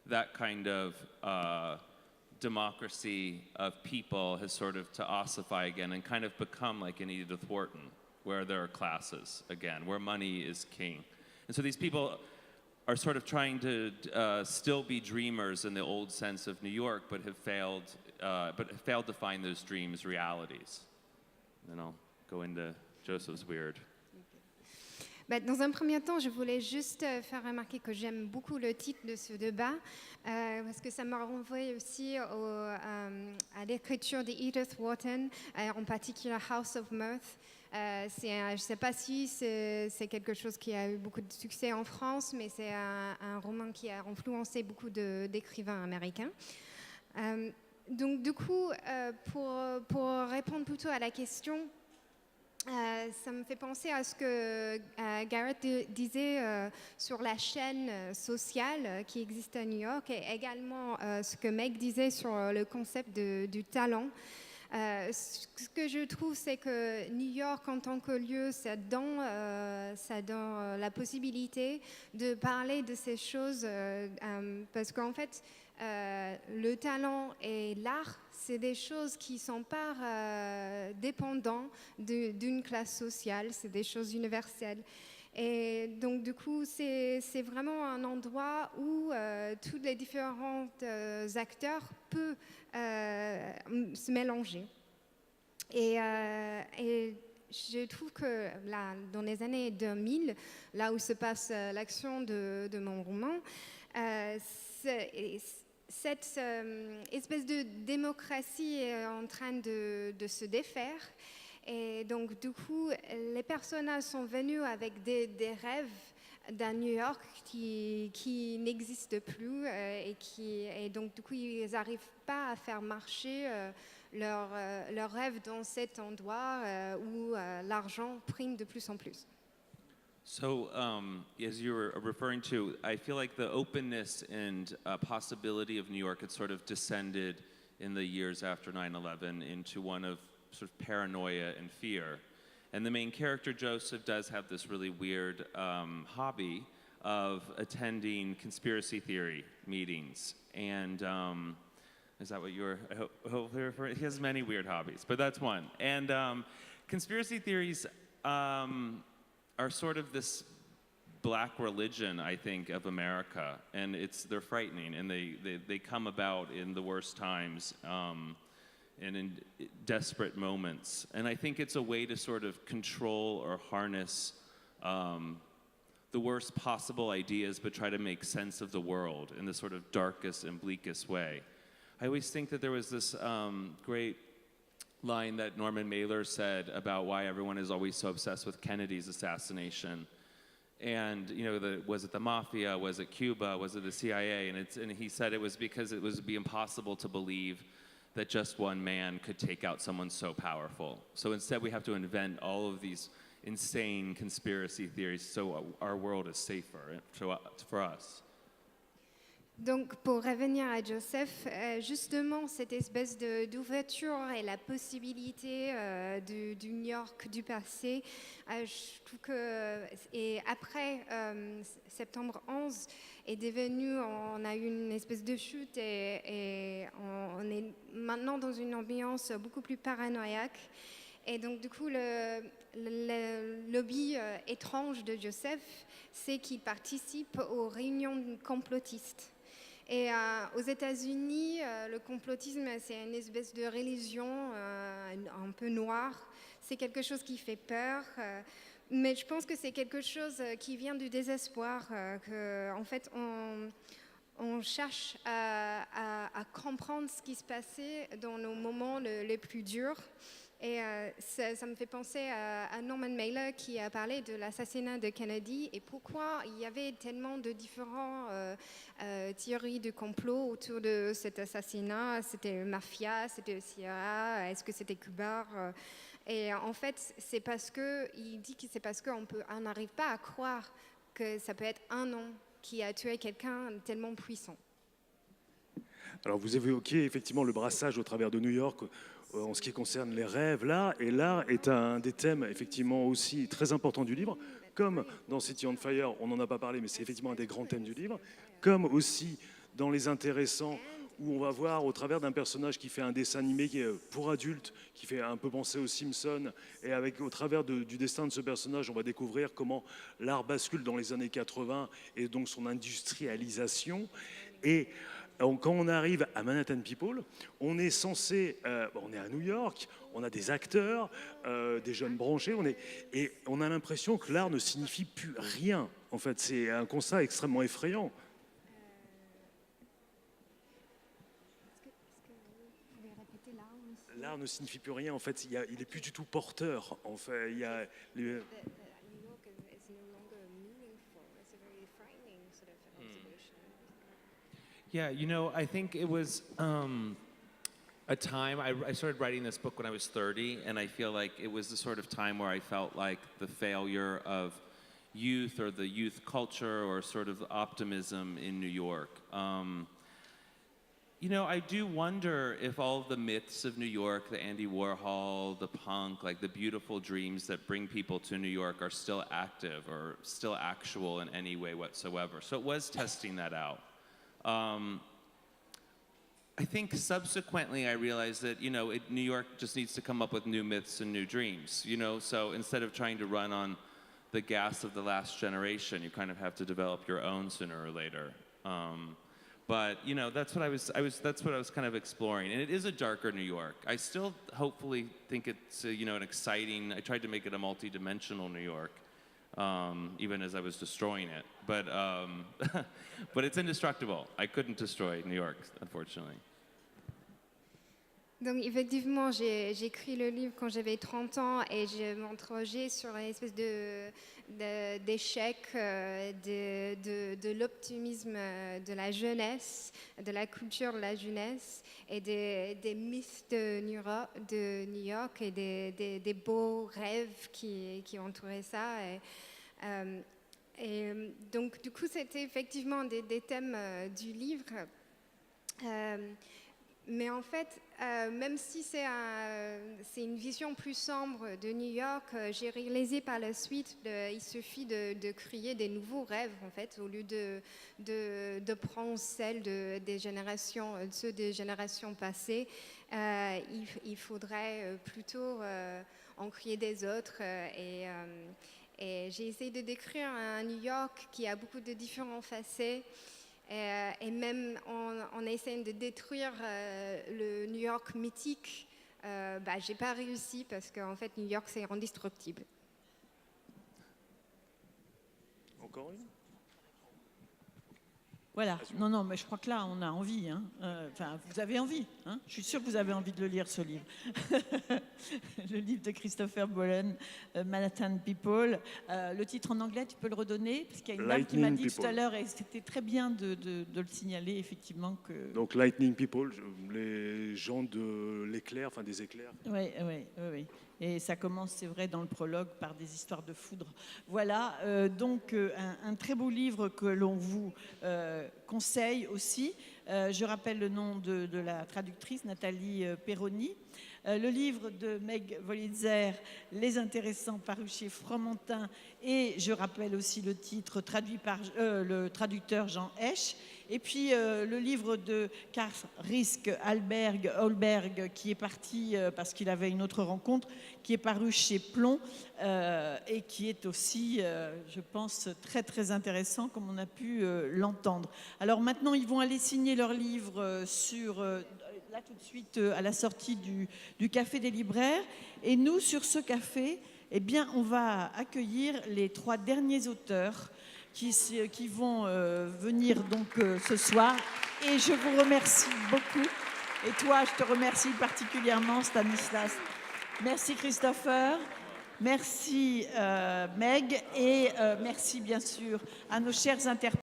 that kind of democracy of people has sort of to ossify again and kind of become like an Edith Wharton, where there are classes again, where money is king. And so these people are sort of trying to still be dreamers in the old sense of New York, but have failed to find those dreams realities. And then I'll go into Joseph's weird. Dans un premier temps, je voulais juste faire remarquer que j'aime beaucoup le titre de ce débat, parce que ça m'a renvoyé aussi à l'écriture d'Edith Wharton, en particulier House of Mirth. Je ne sais pas si c'est quelque chose qui a eu beaucoup de succès en France, mais c'est un roman qui a influencé beaucoup d'écrivains américains. Donc du coup, pour répondre plutôt à la question, ça me fait penser à ce que Gareth disait sur la chaîne sociale qui existe à New York, et également ce que Meg disait sur le concept du talent. Ce que je trouve, c'est que New York en tant que lieu, ça donne la possibilité de parler de ces choses, parce qu'en fait, le talent et l'art, c'est des choses qui ne sont pas dépendantes d'une classe sociale, c'est des choses universelles. Et donc, du coup, c'est vraiment un endroit où tous les différents acteurs peuvent se mélanger. Et je trouve que là, dans les années 2000, là où se passe l'action de mon roman, cette espèce de démocratie est en train de se défaire. Et donc, du coup, les personnages sont venus avec des rêves d'un New York qui n'existe plus et donc, du coup, ils n'arrivent pas à faire marcher leurs rêves dans cet endroit où l'argent prime de plus en plus. So, as you were referring to, I feel like the openness and possibility of New York had sort of descended in the years after 9/11 into one of sort of paranoia and fear. And the main character, Joseph, does have this really weird hobby of attending conspiracy theory meetings. And is that what you were hopefully referring? He has many weird hobbies, but that's one. And conspiracy theories are sort of this black religion, I think, of America, and they're frightening, and they come about in the worst times and in desperate moments. And I think it's a way to sort of control or harness the worst possible ideas, but try to make sense of the world in the sort of darkest and bleakest way. I always think that there was this great line that Norman Mailer said about why everyone is always so obsessed with Kennedy's assassination. And, you know, was it the mafia? Was it Cuba? Was it the CIA? And he said it was because it would be impossible to believe that just one man could take out someone so powerful. So instead we have to invent all of these insane conspiracy theories so our world is safer for us. Donc, pour revenir à Joseph, justement, cette espèce d'ouverture et la possibilité du New York du passé, je trouve que, et après septembre 11 est devenu, on a eu une espèce de chute et on est maintenant dans une ambiance beaucoup plus paranoïaque. Et donc, du coup, le lobby étrange de Joseph, c'est qu'il participe aux réunions complotistes. Et aux États-Unis, le complotisme, c'est une espèce de religion un peu noire. C'est quelque chose qui fait peur. Mais je pense que c'est quelque chose qui vient du désespoir. En fait, on cherche à comprendre ce qui se passait dans nos moments les plus durs. Et ça me fait penser à Norman Mailer qui a parlé de l'assassinat de Kennedy et pourquoi il y avait tellement de différentes théories de complot autour de cet assassinat. C'était mafia, c'était CIA, est-ce que c'était Cuba? Et en fait, c'est parce il dit que c'est parce qu'on n'arrive pas à croire que ça peut être un homme qui a tué quelqu'un tellement puissant. Alors vous évoquiez effectivement le brassage au travers de New York en ce qui concerne les rêves, l'art, et l'art est un des thèmes effectivement aussi très importants du livre, comme dans City on Fire, on n'en a pas parlé, mais c'est effectivement un des grands thèmes du livre, comme aussi dans Les Intéressants, où on va voir au travers d'un personnage qui fait un dessin animé qui est pour adultes, qui fait un peu penser aux Simpsons, et au travers du destin de ce personnage, on va découvrir comment l'art bascule dans les années 80 et donc son industrialisation. Et quand on arrive à Manhattan People, on est censé, on est à New York, on a des acteurs, des jeunes branchés, et on a l'impression que l'art ne signifie plus rien. En fait, c'est un constat extrêmement effrayant. L'art ne signifie plus rien. En fait, il n'est plus du tout porteur. En fait, il y a Yeah, you know, I think it was a time, I started writing this book when I was 30, and I feel like it was the sort of time where I felt like the failure of youth or the youth culture or sort of optimism in New York. You know, I do wonder if all of the myths of New York, the Andy Warhol, the punk, like the beautiful dreams that bring people to New York are still active or still actual in any way whatsoever. So it was testing that out. I think subsequently I realized that, you know, New York just needs to come up with new myths and new dreams, you know, so instead of trying to run on the gas of the last generation, you kind of have to develop your own sooner or later. But you know, that's what I was kind of exploring, and it is a darker New York. I still hopefully think it's you know, an exciting. I tried to make it a multi-dimensional New York, even as I was destroying it. But but it's indestructible. I couldn't destroy New York, unfortunately. Donc effectivement, j'ai écrit le livre quand j'avais 30 ans et je m'interrogeais sur une espèce d'échec de l'optimisme de la jeunesse, de la culture de la jeunesse et des mythes de New York et des beaux rêves qui entouraient ça. Et donc du coup, c'était effectivement des thèmes du livre. Mais en fait, même si c'est une vision plus sombre de New York, j'ai réalisé par la suite qu'il suffit de créer des nouveaux rêves, en fait, au lieu de prendre ceux des générations passées. Il faudrait plutôt en créer des autres. Et j'ai essayé de décrire un New York qui a beaucoup de différentes facettes. Et même en essayant de détruire le New York mythique, j'ai pas réussi parce qu'en fait New York c'est indestructible. Encore une? Voilà, non, mais je crois que là, on a envie. Hein. Enfin, vous avez envie. Hein. Je suis sûre que vous avez envie de le lire, ce livre. Le livre de Christopher Bolen, Manhattan People. Le titre en anglais, tu peux le redonner? Parce qu'il y a une dame qui m'a dit tout à l'heure, et c'était très bien de le signaler, effectivement. Donc, Lightning People, les gens de l'éclair, enfin des éclairs. Oui. Et ça commence, c'est vrai, dans le prologue par des histoires de foudre. Voilà, donc un très beau livre que l'on vous conseille aussi. Je rappelle le nom de la traductrice, Nathalie Perroni. Le livre de Meg Wolitzer, Les Intéressants, paru chez Fromentin. Et je rappelle aussi le titre, traduit par le traducteur Jean Esch. Et puis le livre de Karl Risk Holberg, qui est parti parce qu'il avait une autre rencontre, qui est paru chez Plomb et qui est aussi, je pense, très très intéressant, comme on a pu l'entendre. Alors maintenant, ils vont aller signer leur livre là tout de suite à la sortie du Café des libraires. Et nous, sur ce café, eh bien, on va accueillir les 3 derniers auteurs qui vont venir donc ce soir. Et je vous remercie beaucoup. Et toi, je te remercie particulièrement, Stanislas. Merci Christopher. Merci Meg. Et merci bien sûr à nos chers interprètes.